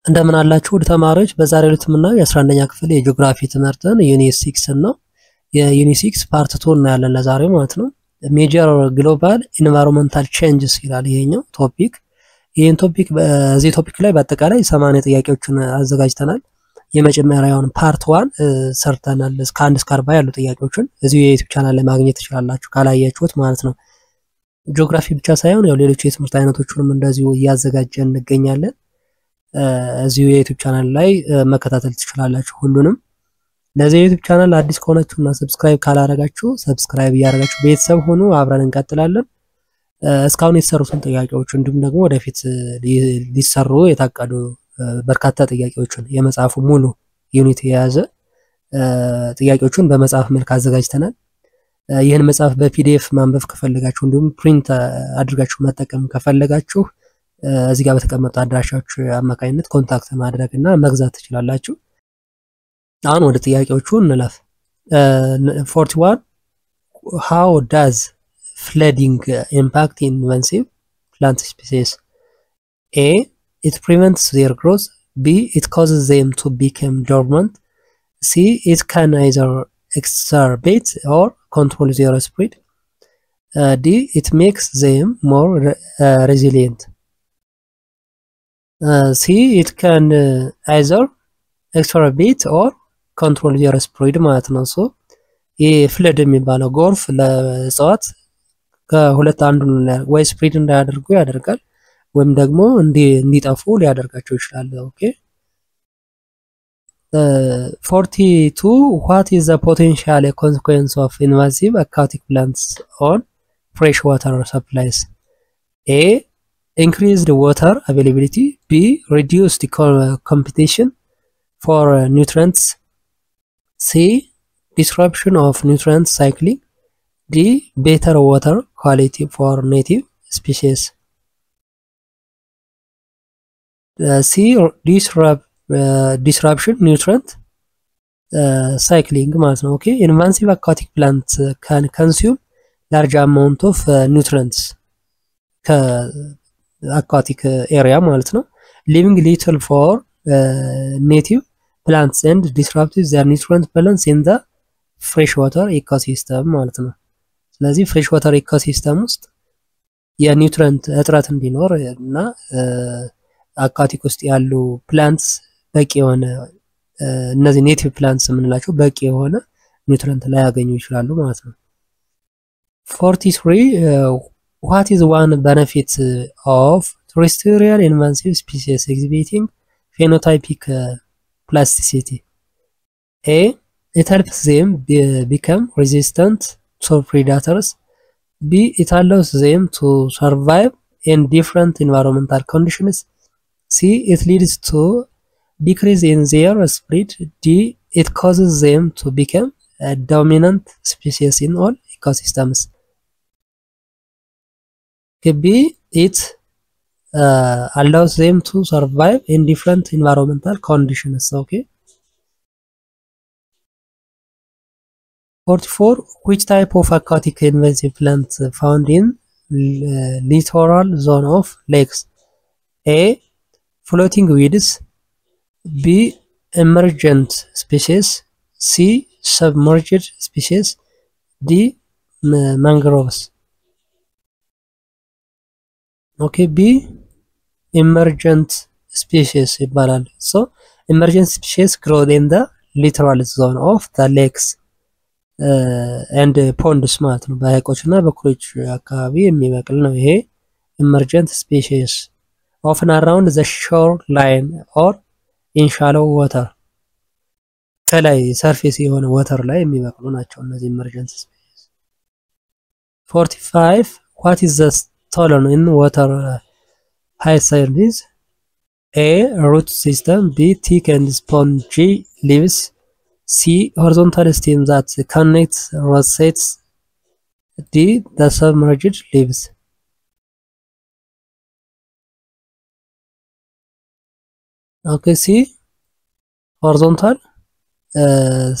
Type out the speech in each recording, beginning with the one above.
እንደምን አላችሁ ወደ ተማሪዎች በዛሬው ዕለት የምናየው የ11ኛ ክፍል የጂኦግራፊ ትምህርትን ዩኒት 6 ነው። የዩኒት 6 ፓርት 2 እናያለን ለዛሬው ማለት ነው። ሜጀር ግሎባል ኢንቫይሮንመንታል ቼንጅስ ይላል ይሄኛው ቶፒክ። ይሄን ቶፒክ በዚህ ቶፒክ ላይ በአጠቃላይ 80 ጥያቄዎችን አዘጋጅተናል። የመጀመሪያውን ፓርት 1 ሰርተናል። እስከ 1 እስከ 40 ያሉ ጥያቄዎችን እዚሁ የዩቲዩብ ቻናል ላይ ማግኘት ትችላላችሁ ካላያችሁት ማለት ነው። ጂኦግራፊ ብቻ ሳይሆን ያው ሌሎች የትምህርት አይነቶችንም እንደዚሁ እያዘጋጀን እንገኛለን። እዚሁ የዩቲዩብ ቻናል ላይ መከታተል ትችላላችሁ ሁሉንም። ለዚህ የዩቲዩብ ቻናል አዲስ ከሆናችሁና ሰብስክራይብ ካላረጋችሁ ሰብስክራይብ እያደረጋችሁ ቤተሰብ ሆኑ። አብረን እንቀጥላለን። እስካሁን የተሰሩትን ጥያቄዎች እንዲሁም ደግሞ ወደፊት ሊሰሩ የታቀዱ በርካታ ጥያቄዎችን የመጽሐፉ ሙሉ ዩኒት የያዘ ጥያቄዎችን በመጽሐፍ መልክ አዘጋጅተናል። ይህን መጽሐፍ በፒዲኤፍ ማንበብ ከፈለጋችሁ እንዲሁም ፕሪንት አድርጋችሁ መጠቀም ከፈለጋችሁ እዚህ ጋር በተቀመጡ አድራሻዎች አማካኝነት ኮንታክት ማድረግና መግዛት ትችላላችሁ። አሁን ወደ ጥያቄዎቹ እንለፍ። 41 how does flooding impact invasive plant species? A, it prevents their growth. B, it causes them to become dormant. C, it can either exacerbate or control their spread. D, it makes them more resilient. C, it can either exacerbate or control their spread ማለት ነው። ሶ ይሄ ፍለድ የሚባለው ጎርፍ ለእጽዋት ከሁለት አንዱን ወይ ስፕሪድ እንዳያደርጉ ያደርጋል ወይም ደግሞ እንዲጠፉ ሊያደርጋቸው ይችላል። ኦኬ 42 what is the potential consequence of invasive aquatic plants on freshwater supplies? A, increased water availability. B, reduced competition for nutrients. C, disruption of nutrient cycling. D, better water quality for native species. C, disruption nutrient cycling ማለት ነው። Okay, invasive aquatic plants can consume large amount of nutrients aquatic area ማለት ነው, leaving little for native plants and disrupting their nutrient balance in the freshwater ecosystem ማለት ነው። ስለዚህ freshwater ecosystem ውስጥ የኒውትሪየንት እጥረት እንዲኖር እና አኳቲክ ውስጥ ያሉ ፕላንትስ በቂ የሆነ እነዚህ ኔቲቭ ፕላንትስ የምንላቸው በቂ የሆነ ኒውትሪየንት ላይ ያገኙ ይችላሉ ማለት ነው። 43 what is one benefit of terrestrial invasive species exhibiting phenotypic plasticity? A, it helps them become resistant to predators. B, it allows them to survive in different environmental conditions. C, it leads to decrease in their spread. D, it causes them to become a dominant species in all ecosystems. B, it allows them to survive in different environmental conditions. Okay. 44 which type of aquatic invasive plant found in littoral zone of lakes? A, floating weeds. B, emergent species. C, submerged species. D, mangroves. Okay, B, emergent species ይባላል። So emergent species grow in the littoral zone of the lakes and ponds ማለት ነው። በሐይቆችና በኩሬዎች አካባቢ የሚበቅል ነው ይሄ emergent species, often around the shoreline or in shallow water. ከላይ ሰርፌስ የሆነ water ላይ የሚበቅሉ ናቸው እነዚህ emergent species. 45 what is the stolon in water hyacinth? A, root system. B, thick and spongy leaves. C, horizontal stem that connects rosettes. D, the submerged leaves. Okay, C, horizontal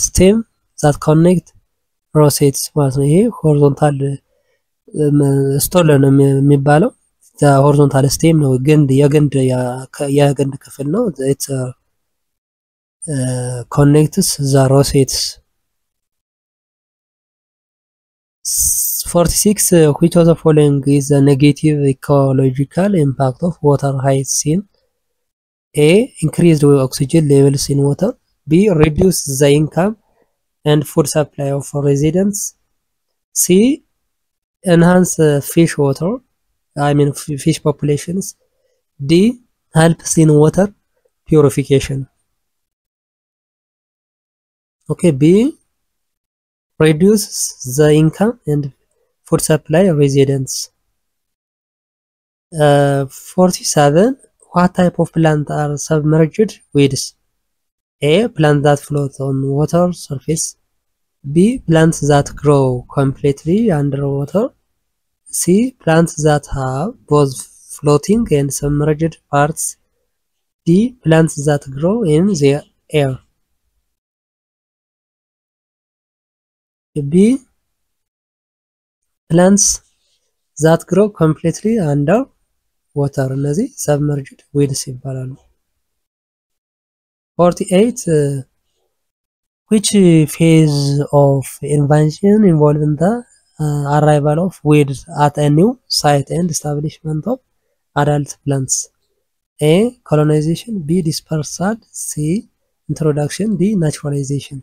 stem that connect rosettes ማለት ነው። ይሄ horizontal stolon የሚባለው the horizontal stem ነው ግንድ የግንድ ክፍል ነው it connects the rosettes 46 which of the following is the negative ecological impact of water height seen A increased oxygen levels in water B reduce the income and food supply of residents C enhance fish populations D helps in water purification okay B reduces the income and food supply of residents 47 what type of plant are submerged weeds A plants that float on water surface B plants that grow completely underwater C plants that have both floating and submerged parts D plants that grow in the air B plants that grow completely under water እነዚህ submerged weeds ይባላሉ 48 which phase of invasion involving the arrival of weeds at a new site and establishment of adult plants A colonization B dispersal C introduction D naturalization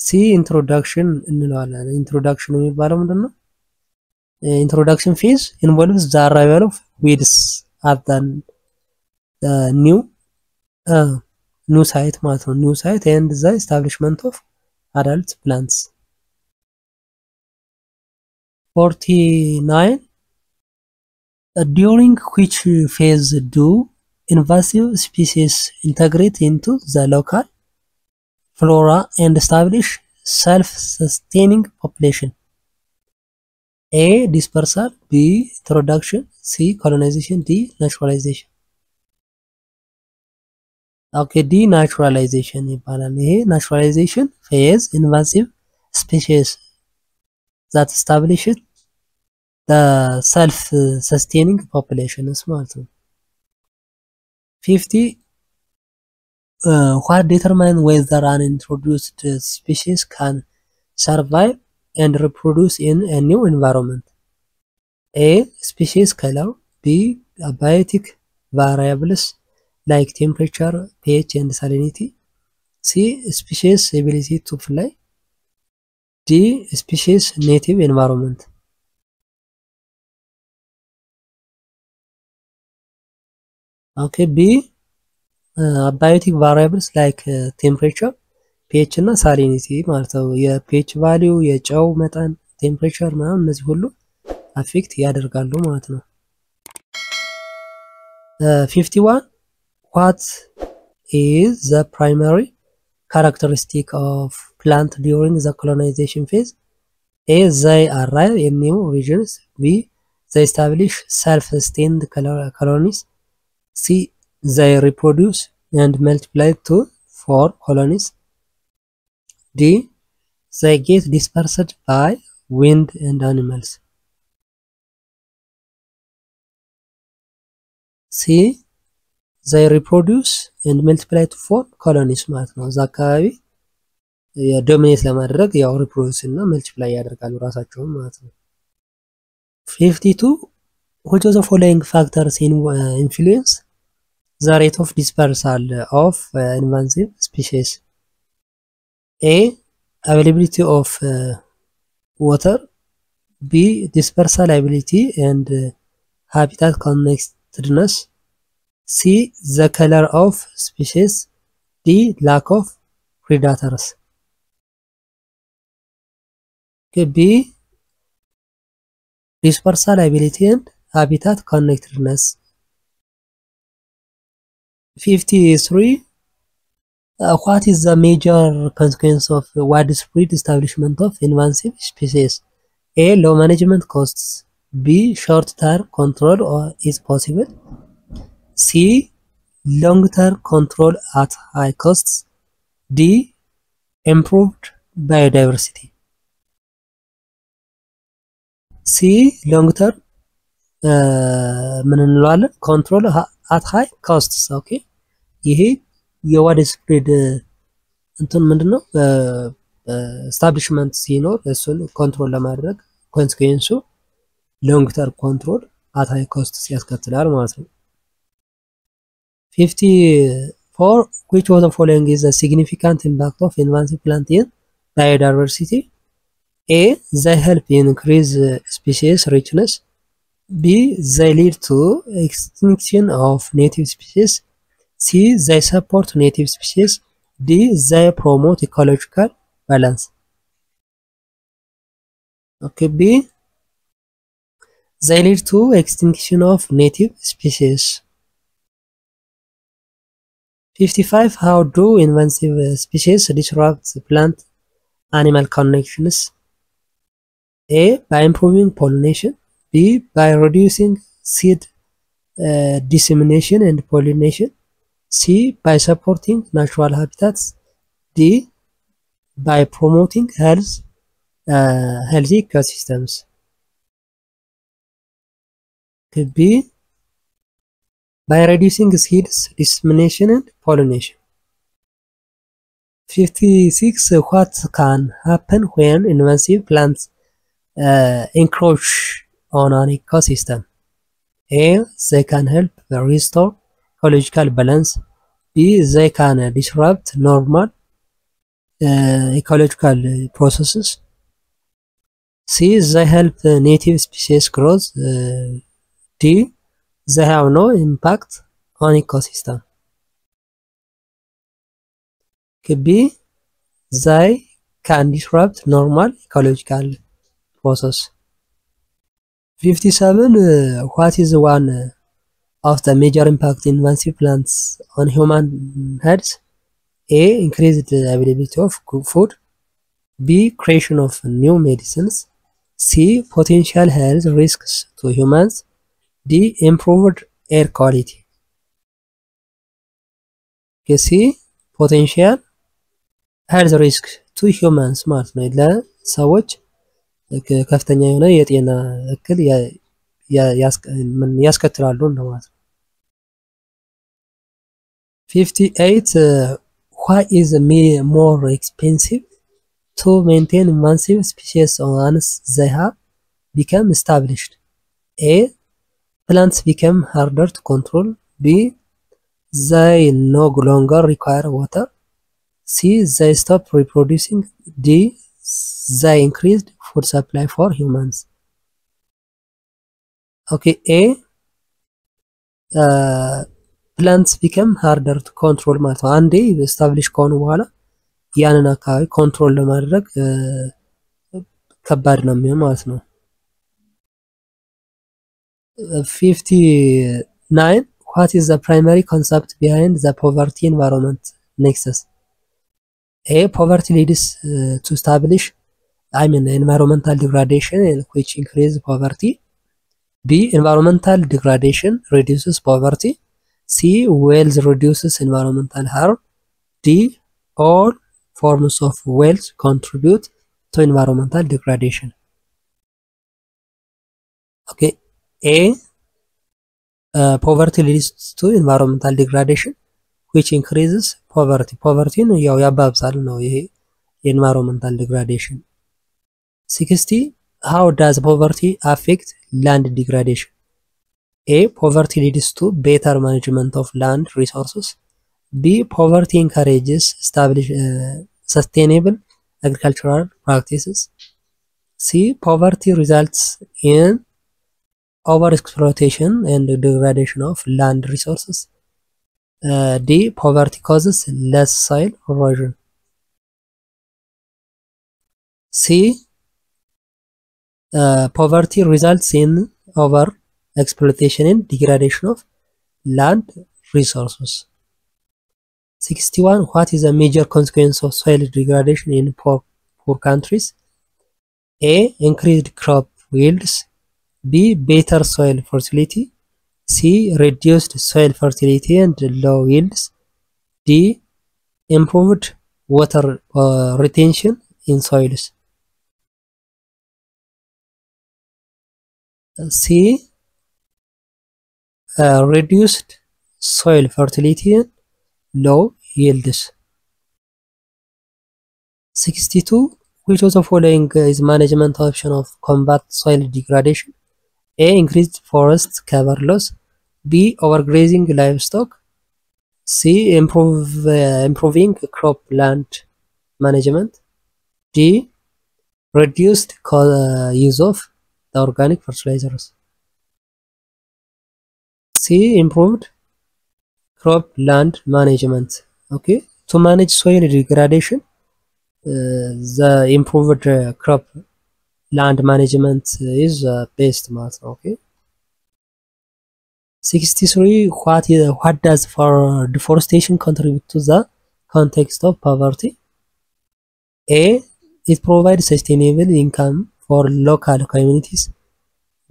C introduction እንለዋለን introduction የሚባለው ምንድነው introduction phase involves the arrival of weeds at the new site ማለት ነው new site and the establishment of adult plants 49 during which phase do invasive species integrate into the local flora and establish self-sustaining population A dispersal B introduction C colonization D naturalization okay D naturalization ይባላል ይሄ naturalization phase invasive species that establishes the self-sustaining populations ማለት ነው 50 what determine whether an introduced species can survive and reproduce in a new environment A species color B abiotic variables like temperature pH and salinity C species ability to fly D species native environment okay B abiotic variables like temperature pH እና salinity ማለት ነው የpH value የጨው መጠን temperature እና እነዚህ ሁሉ affect ያደርጋሉ ማለት ነው 51 what is the primary characteristic of plant during the colonization phase A they arrive in new regions B they establish self-sustained colonies C they reproduce and multiply to form colonies D they get dispersed by wind and animals C they reproduce and multiply to form colonies ማለት ነው እዛ አካባቢ የዶሚኔት ለማድረግ ያው reproduce እና multiply ያደርጋሉ ራሳቸውን ማለት ነው 52 which of the following factors influence the rate of dispersal of invasive species A availability of water B dispersal ability and habitat connectedness C the color of species D lack of predators okay B dispersal ability and habitat connectedness 53 what is the major consequence of widespread establishment of invasive species A low management costs B short-term control is possible C long-term control at high costs D improved biodiversity C long term ምን እንለዋለን control at high costs ኦኬ ይሄ የዋይድ ስፕሬድ እንትን ምንድነው ኤስታብሊሽመንት ሲኖር እሱን ኮንትሮል ለማድረግ ኮንሲኩዌንሱ ሎንግ ተርም ኮንትሮል at high costs ያስከትላል ማለት ነው 54 which of the following is a significant impact of invasive plant in biodiversity A they help increase species richness B they lead to extinction of native species C they support native species D they promote ecological balance okay B they lead to extinction of native species 55 how do invasive species disrupt plant animal connections A by improving pollination B by reducing seed dissemination and pollination C by supporting natural habitats D by promoting healthy ecosystems could be by reducing seeds dissemination and pollination 56 what can happen when invasive plants encroach on an ecosystem A they can help restore ecological balance B they can disrupt normal ecological processes C they help native species growth D they have no impact on ecosystem could be they can disrupt normal ecological process 57 what is one of the major impact invasive plants on human health A increased availability of food B creation of new medicines C potential health risks to humans D improved air quality C potential health risk to humans ማለት ነው ለሰዎች ከፍተኛ የሆነ የጤና እክል ያስከትላሉ እንደማለት ነው 58 why is more expensive to maintain invasive species once they have become established A plants become harder to control B they no longer require water C they stop reproducing D they increased food supply for humans okay A plants become harder to control ማለት ነው አንዴ established ከሆኑ በኋላ ያንን አካባቢ ኮንትሮል ለማድረግ ከባድ ነው የሚሆነው ማለት ነው 59 what is the primary concept behind the poverty environment nexus A poverty leads to establish environmental degradation which increases poverty B environmental degradation reduces poverty C wealth reduces environmental harm D all forms of wealth contribute to environmental degradation okay A poverty leads to environmental degradation which increases poverty ነው ያው ያባብሳል ነው ይሄ environmental degradation 60 how does poverty affect land degradation A poverty leads to better management of land resources B poverty encourages sustainable agricultural practices C poverty results in overexploitation and degradation of land resources D poverty causes less soil erosion C poverty results in overexploitation and degradation of land resources 61 what is a major consequence of soil degradation in poor countries A increased crop yields B better soil fertility C reduced soil fertility and low yields D improved water retention in soils C. Reduced soil fertility and low yields. 62. Which of the following is management option of combat soil degradation? A. Increased forest cover loss. B. Overgrazing livestock. C. Improving cropland management. D. Reduced use of the organic fertilizers. C. Improved cropland management. Okay, to manage soil degradation, the improved crop land management is best math. Okay. 63. What does for deforestation contribute to the context of poverty? A. It provides sustainable income for local communities.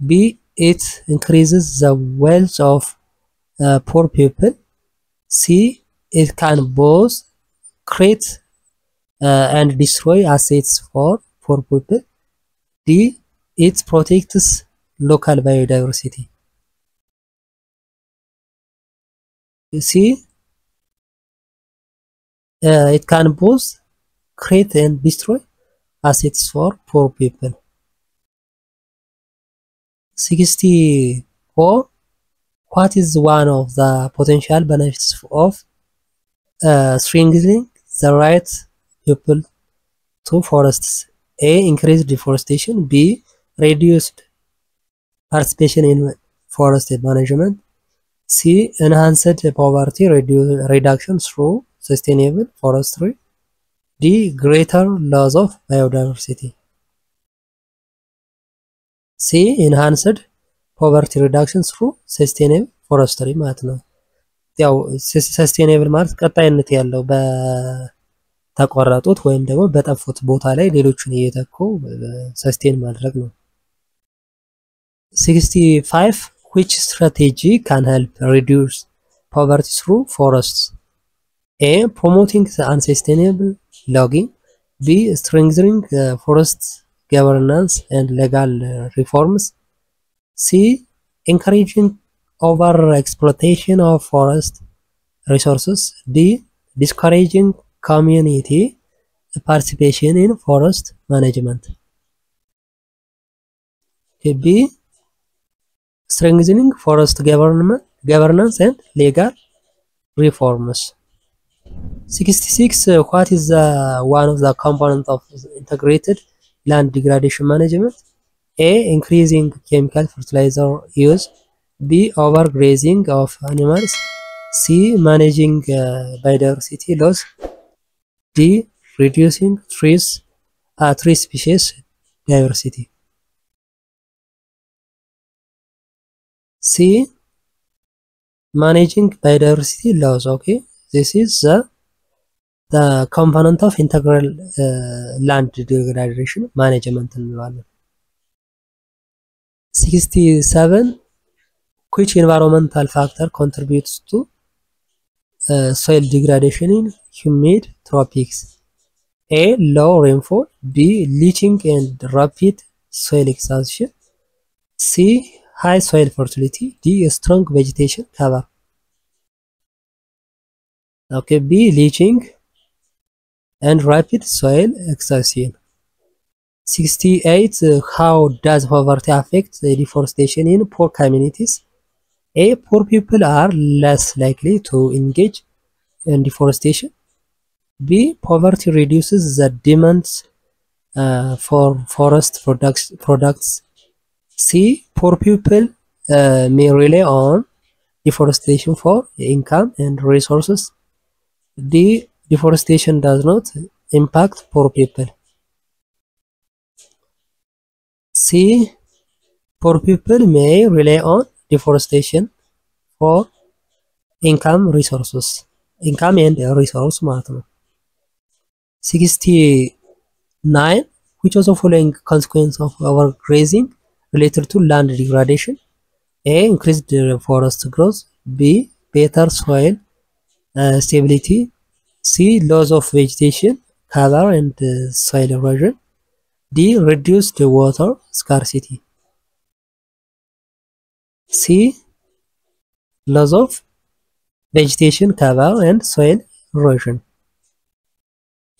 B. It increases the wealth of poor people. C. It can both create and destroy assets for poor people. D. It protects local biodiversity. C. It can both create and destroy assets for poor people. 64. What is one of the potential benefits of strengthening the right people to forests? A. Increased deforestation. B. Reduced participation in forest management. C. Enhanced poverty reduction through sustainable forestry. D. Greater loss of biodiversity. C. Enhanced poverty reduction through sustainable forestry ማለት ነው። ያው sustainable ማለት ቀጣይነት ያለው በተቆረጡት ወይም ደግሞ በጠፉት ቦታ ላይ ሌሎችን እየተኩ sustain ማድረግ ነው። 65. Which strategy can help reduce poverty through forests? A. Promoting the unsustainable logging. B. Strengthening forest governance and legal reforms. C. Encouraging over-exploitation of forest resources. D. Discouraging community participation in forest management. B. Strengthening forest governance and legal reforms. 66. What is one of the components of integrated land degradation management? A. Increasing chemical fertilizer use. B. Overgrazing of animals. C. Managing biodiversity loss. D. Reducing tree species diversity. C. Managing biodiversity loss. Okay, this is the component of integral land degradation management እንለዋለን። 67. Which environmental factor contributes to soil degradation in humid tropics? A. Low rainfall. B. Leaching and rapid soil exhaustion. C. High soil fertility. D. Strong vegetation cover. Okay, B. Leaching and rapid soil exhaustion. 68. How does poverty affect the deforestation in poor communities? A. Poor people are less likely to engage in deforestation. B. Poverty reduces the demands for forest products. C. Poor people may rely on deforestation for income and resources. D. Deforestation does not impact poor people. C. Poor people may rely on deforestation for income and resource ማለት ነው። 69. Which of the following consequence of overgrazing related to land degradation? A. Increased forest growth. B. Better soil stability. C. Loss of vegetation cover and soil erosion. D. Reduced water scarcity. C. Loss of vegetation cover and soil erosion.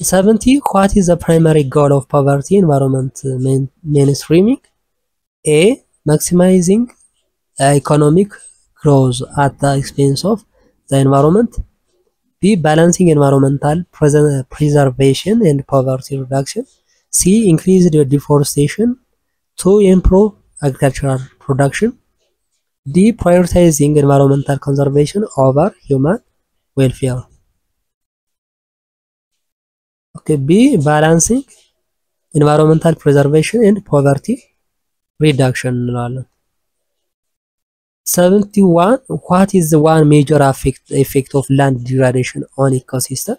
70. What is the primary goal of poverty environment mainstreaming? A. Maximizing economic growth at the expense of the environment. B. Balancing environmental preservation and poverty reduction. C. Increased deforestation to improve agricultural production. D. Prioritizing environmental conservation over human welfare. Okay, B. Balancing environmental preservation and poverty reduction. 71. What is the one major effect of land degradation on ecosystem?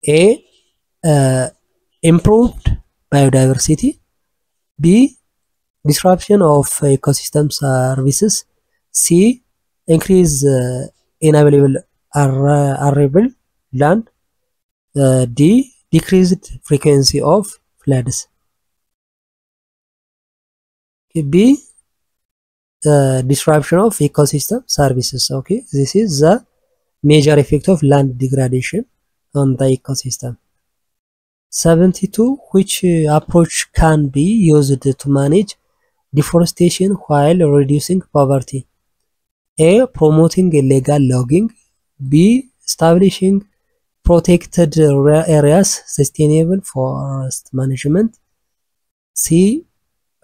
A. Improved biodiversity. B. Disruption of ecosystem services. C. Increase inavailable arable land. D. Decreased frequency of floods. B. Disruption of ecosystem services. Okay, this is the major effect of land degradation on the ecosystem. 72. Which approach can be used to manage deforestation while reducing poverty? A. Promoting illegal logging. B. Establishing protected areas, sustainable forest management. C.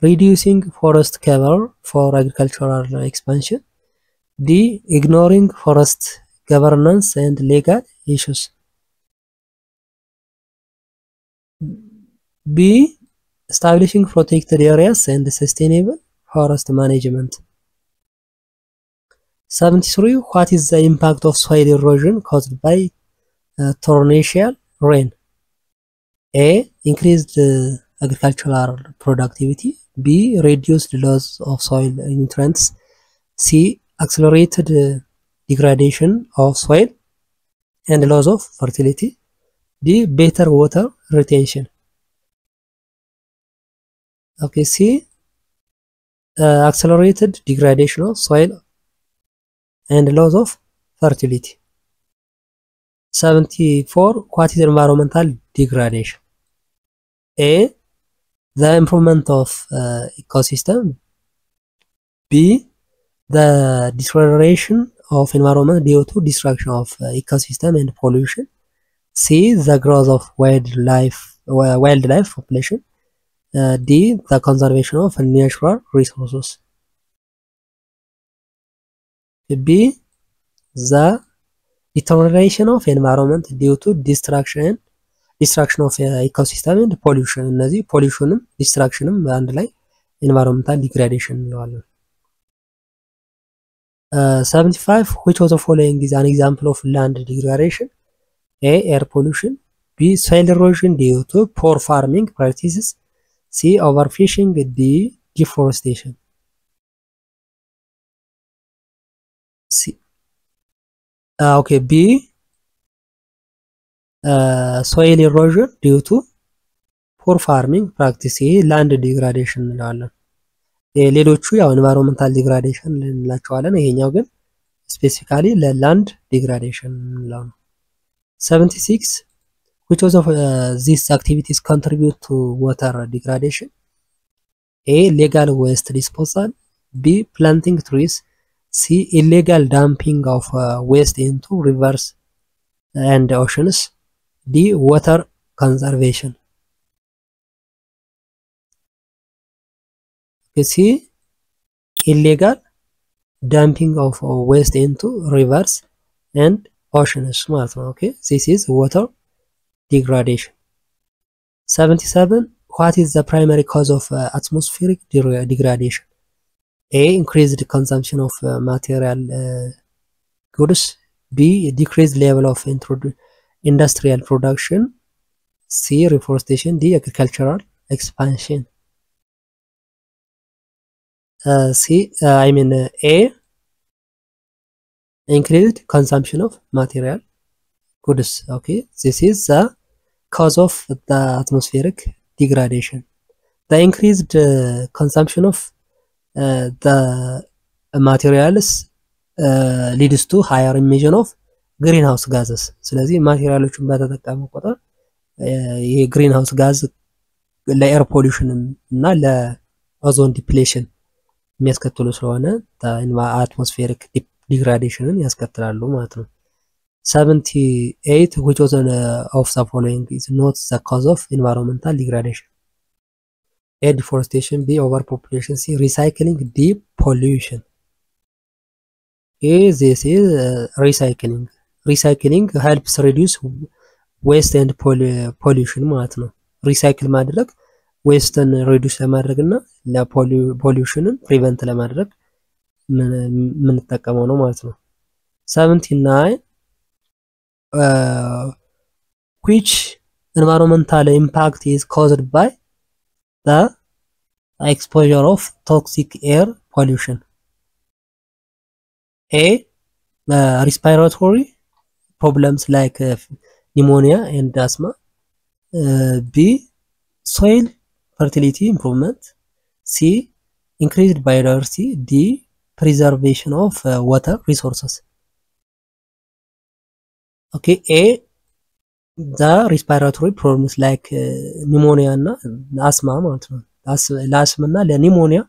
Reducing forest cover for agricultural expansion. D. Ignoring forest governance and legal issues. B. Establishing protected areas and sustainable forest management. 73. What is the impact of soil erosion caused by torrential rain? A. Increased agricultural productivity. B. Reduced loss of soil nutrients. C. Accelerated degradation of soil and loss of fertility. D. Better water retention. Okay, C. Accelerated degradation of soil and loss of fertility. 74. What is environmental degradation? A. The improvement of ecosystem. B. The deterioration of environment due to destruction of ecosystem and pollution. C. The growth of wildlife population. D. The conservation of natural resources. B. The deterioration of environment due to destruction of ecosystem and pollution. እነዚህ ፖሊዩሽንም ዲስትራክሽንም በአንድ ላይ environmental degradation እንለዋለን። 75. Which of the following is an example of land degradation? A. Air pollution. B. Soil erosion due to poor farming practices. C. Overfishing. D. Deforestation. C. Okay, B. Soil erosion due to poor farming practice. land degradation እንለዋለን። ሌሎቹ ያው environmental degradation እንላቸዋለን። ይሄኛው ግን ስፔሲፊካሊ ለland degradation እንለው ነው። 76. Which of these activities contribute to water degradation? A. Legal waste disposal. B. Planting trees. C. Illegal dumping of waste into rivers and oceans. D. Water conservation. C. Illegal dumping of waste into rivers and oceans ማለት ነው። Okay, this is water degradation. 77. What is the primary cause of atmospheric degradation? A. Increased consumption of material goods. B. Decreased level of industrial production. C. Reforestation. D. Agricultural expansion. A. Increased consumption of material goods. Okay, this is the cause of the atmospheric degradation. The increased consumption of the materials leads to higher emission of greenhouse gases ስለዚህ ማቴሪያሎችን በተጠቀመ ቁጥር ይሄ greenhouse gas ለኤር ፖሊዩሽን እና ለኦዞን ዲፕሌሽን የሚያስከትሉ ስለሆነ አትሞስፌሪክ ዲግራዴሽንን ያስከትላሉ ማለት ነው 78 which was of the following is not the cause of environmental degradation A deforestation B overpopulation C recycling D pollution A this is recycling helps reduce waste and pollution ማለት ነው recycle ማድረግ wasteን reduce ለማድረግና ለፖሊዩሽንን prevent ለማድረግ ምን ተጠቀመው ነው ማለት ነው 79 which environmental impact is caused by the exposure of toxic air pollution A respiratory problems like pneumonia and asthma B soil fertility improvement C increased biodiversity D preservation of water resources okay A the respiratory problems like pneumonia እና asthma ማለት ነው ለአስም እና ለኒሞኒያ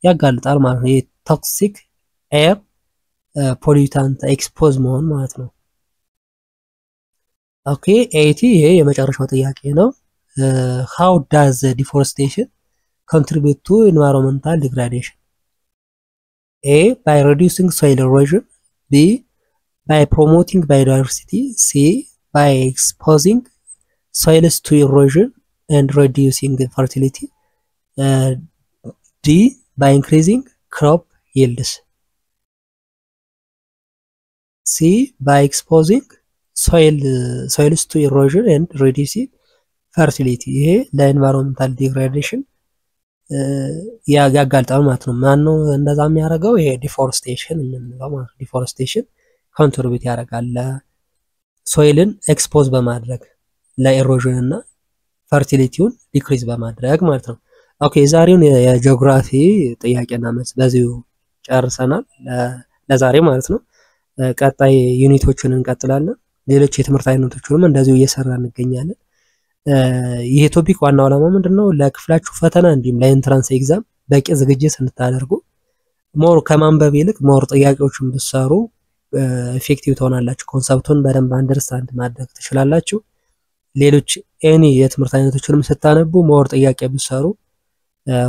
ያጋልጣል ማለት ነው የቶክሲክ ኤር ፖሊዩታንት ኤክስፖዝ መሆን ማለት ነው ኦኬ 80 ይሄ የመጨረሻው ጥያቄ ነው how does deforestation contribute to environmental degradation A by reducing soil erosion B by promoting biodiversity C by exposing soils to erosion and reducing fertility D by increasing crop yields C by exposing soils to erosion and reducing fertility ይሄ ለenvironmental degradation ያጋልጣል ማለት ነው ማን ነው እንደዛ የሚያደርገው ይሄ ዲፎረስቴሽን የምንለው ማለት ዲፎረስቴሽን ኮንትሪቢዩት ያደርጋል ሶይልን ኤክስፖዝ በማድረግ ለኤሮዥን እና ፈርቲሊቲውን ዲክሪዝ በማድረግ ማለት ነው ኦኬ ዛሬውን የጂኦግራፊ ጥያቄና መልስ በዚሁ ጨርሰናል ለዛሬ ማለት ነው ቀጣይ ዩኒቶችን እንቀጥላለን ሌሎች የትምህርት አይነቶችንም እንደዚሁ እየሰራን እንገኛለን ይሄ ቶፒክ ዋናው ዓላማ ምንድነው ለክፍላችሁ ፈተና እንዲሁም ለኢንትራንስ ኤግዛም በቂ ዝግጅት እንድታደርጉ ሞር ከማንበብ ይልቅ ሞር ጥያቄዎችን ብትሰሩ ኢፌክቲቭ ትሆናላችሁ ኮንሰፕቱን በደንብ አንደርስታንድ ማድረግ ትችላላችሁ ሌሎች ኤኒ የትምህርት አይነቶችንም ስታነቡ ሞር ጥያቄ ብትሰሩ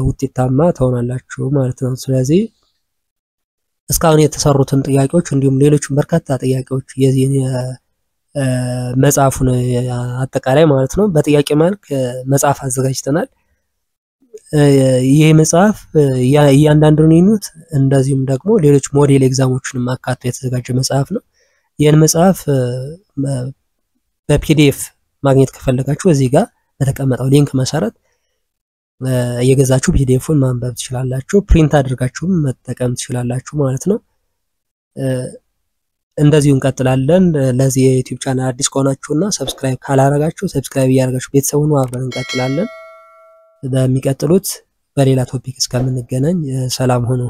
ውጤታማ ትሆናላችሁ ማለት ነው ስለዚህ እስካሁን የተሰሩትን ጥያቄዎች እንዲሁም ሌሎች በርካታ ጥያቄዎች የዚህ መጽሐፉን አጠቃላይ ማለት ነው በጥያቄ መልክ መጽሐፍ አዘጋጅተናል ይሄ መጽሐፍ እያንዳንዱን ዩኒት እንደዚሁም ደግሞ ሌሎች ሞዴል ኤግዛሞችንም አካቶ የተዘጋጀ መጽሐፍ ነው ይሄን መጽሐፍ በፒዲኤፍ ማግኘት ከፈለጋችሁ እዚህ ጋር በተቀመጠው ሊንክ መሰረት እየገዛችሁ ፒዲኤፉን ማንበብ ትችላላችሁ ፕሪንት አድርጋችሁም መጠቀም ትችላላችሁ ማለት ነው እንደዚሁ እንቀጥላለን ለዚህ የዩቲዩብ ቻናል አዲስ ከሆናችሁና ሰብስክራይብ ካላረጋችሁ ሰብስክራይብ ያርጋችሁ ቤተሰቡን አብረን እንቀጥላለን በሚቀጥሉት በሌላ ቶፒክ እስከምንገናኝ ሰላም ሁኑ